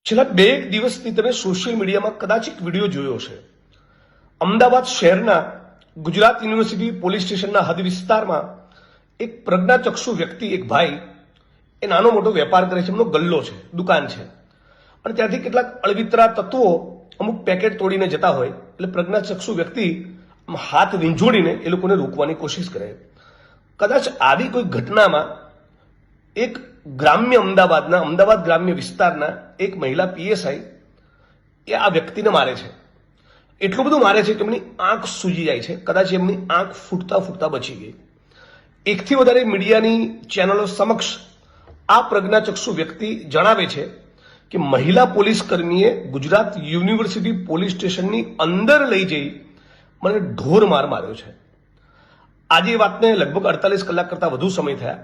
છેલ્લા 2 દિવસથી તમે સોશિયલ મીડિયામાં કદાચ એક વિડીયો જોયો છે। અમદાવાદ શહેરના ગુજરાત યુનિવર્સિટી પોલીસ સ્ટેશનના હદ વિસ્તારમાં એક પ્રજ્ઞાચક્ષુ વ્યક્તિ, એક ભાઈ, એ નાનો મોટો વેપાર કરે છે, એમનો ગલ્લો છે, દુકાન છે, અને ત્યાંથી કેટલાક અળવિતરા તત્વો અમુક પેકેટ તોડીને જતા હોય એટલે પ્રજ્ઞાચક્ષુ વ્યક્તિ હાથ વીંઝોડીને એ લોકોને રોકવાની કોશિશ કરે। કદાચ આવી કોઈ ઘટનામાં એક ગ્રામ્ય અમદાવાદ ગ્રામ્ય વિસ્તારના એક મહિલા પીએસઆઈ એ આ વ્યક્તિને મારે છે। એટલું બધું મારે છે કે એમની આંખ સૂજી જાય છે, કદાચ એમની આંખ ફૂટતા ફૂટતા બચી ગઈ। એકથી વધારે મીડિયાની ચેનલો સમક્ષ આ પ્રજ્ઞાચક્ષુ વ્યક્તિ જણાવે છે કે મહિલા પોલીસ કર્મીએ ગુજરાત યુનિવર્સિટી પોલીસ સ્ટેશનની અંદર લઈ જઈ મને ઢોર માર માર્યો છે। આજે એ વાતને લગભગ 48 કલાક કરતા વધુ સમય થયા।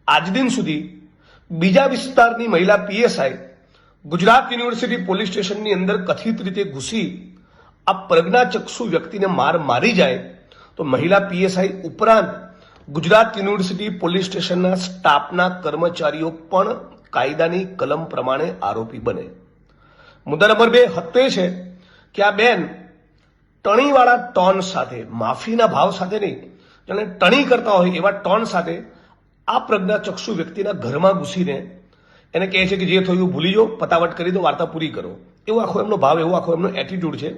આજ દિન સુધી બીજા વિસ્તારની મહિલા પીએસઆઈ ગુજરાત યુનિવર્સિટી પોલીસ સ્ટેશનની અંદર કથિત રીતે ઘૂસી આ પ્રજ્ઞાચક્ષુ વ્યક્તિને માર મારી જાય તો મહિલા પીએસઆઈ ઉપરાંત ગુજરાત યુનિવર્સિટી પોલીસ સ્ટેશનના સ્ટાફના કર્મચારીઓ પણ કાયદાની કલમ પ્રમાણે આરોપી બને। મુદ્દા નંબર 2 હત્તો એ છે કે આ બેન ટણીવાળા ટોન સાથે, માફીના ભાવ સાથે નહીં, જાણે ટણી કરતા હોય એવા ટોન સાથે આ પ્રજ્ઞાચક્ષુ વ્યક્તિના ઘરમાં ઘૂસીને એને કહે છે કે જે થયું ભૂલી જાઓ, પતાવટ કરી દો, વાર્તા પૂરી કરો। એવો આખો એમનો ભાવ, એવો આખો એમનો એટીટ્યુડ છે।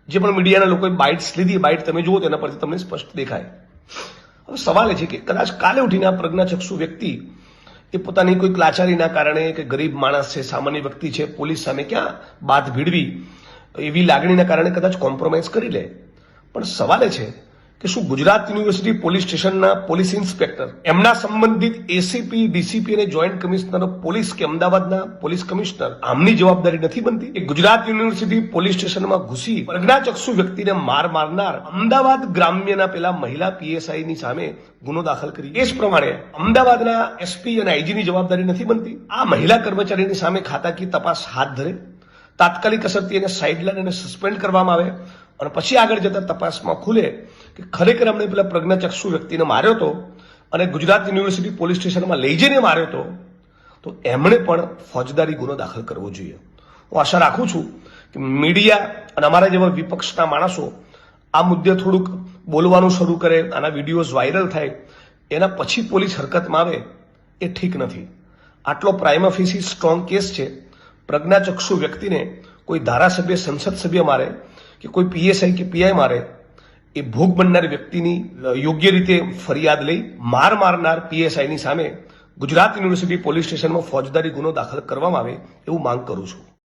જે પણ મીડિયાના લોકોએ બાઇટ્સ લીધી, બાઇટ તમે જુઓ તેના પરથી તમને સ્પષ્ટ દેખાય। હવે સવાલ એ છે કે કદાચ કાલે ઉઠીને આ પ્રજ્ઞાચક્ષુ વ્યક્તિ એ પોતાની કોઈ લાચારીના કારણે કે ગરીબ માણસ છે, સામાન્ય વ્યક્તિ છે, પોલીસ સામે ક્યાં બાત ભીડવી એવી લાગણીના કારણે કદાચ કોમ્પ્રોમાઇઝ કરી લે। પણ સવાલ એ છે કે શું ગુજરાત યુનિવર્સિટી પોલીસ સ્ટેશનના પોલીસ ઇન્સ્પેક્ટર, એમના સંબંધિત એસીપી, ડીસીપી અને જોઈન્ટ કમિશનર પોલીસ કે અમદાવાદના પોલીસ કમિશનર, આમની જવાબદારી નથી બનતી કે ગુજરાત યુનિવર્સિટી પોલીસ સ્ટેશનમાં ઘૂસી પ્રજ્ઞાચક્ષુ વ્યક્તિને માર મારનાર અમદાવાદ ગ્રામ્યના પેલા મહિલા પીએસઆઈની સામે ગુનો દાખલ કરી? એ જ પ્રમાણે અમદાવાદના એસપી અને આઈજીની જવાબદારી નથી બનતી આ મહિલા કર્મચારીની સામે ખાતાકીય તપાસ હાથ ધરે, તાત્કાલિક અસરથી એને સાઇડલાઇન અને સસ્પેન્ડ કરવામાં આવે અને પછી આગળ જતા તપાસમાં ખુલે કે ખરેખર અમને પેલા પ્રજ્ઞાચક્ષુ વ્યક્તિને માર્યો હતો અને ગુજરાત યુનિવર્સિટી પોલીસ સ્ટેશનમાં લઈ જઈને માર્યો હતો, તો એમણે પણ ફોજદારી ગુનો દાખલ કરવો જોઈએ। હું આશા રાખું છું કે મીડિયા અને અમારા જેવા વિપક્ષના માણસો આ મુદ્દે થોડુંક બોલવાનું શરૂ કરે, આના વિડીયોઝ વાયરલ થાય, એના પછી પોલીસ હરકતમાં આવે એ ઠીક નથી। આટલો પ્રાઇમા ફેસી સ્ટ્રોંગ કેસ છે। પ્રજ્ઞાચક્ષુ વ્યક્તિને કોઈ ધારાસભ્ય, સંસદ સભ્ય મારે કે કોઈ પીએસઆઈ કે પીઆઈ મારે, એ ભોગ બનનાર વ્યક્તિની યોગ્ય રીતે ફરિયાદ લઈ માર મારનાર પીએસઆઈની સામે ગુજરાત યુનિવર્સિટી પોલીસ સ્ટેશનમાં ફોજદારી ગુનો દાખલ કરવામાં આવે એવું માંગ કરું છું।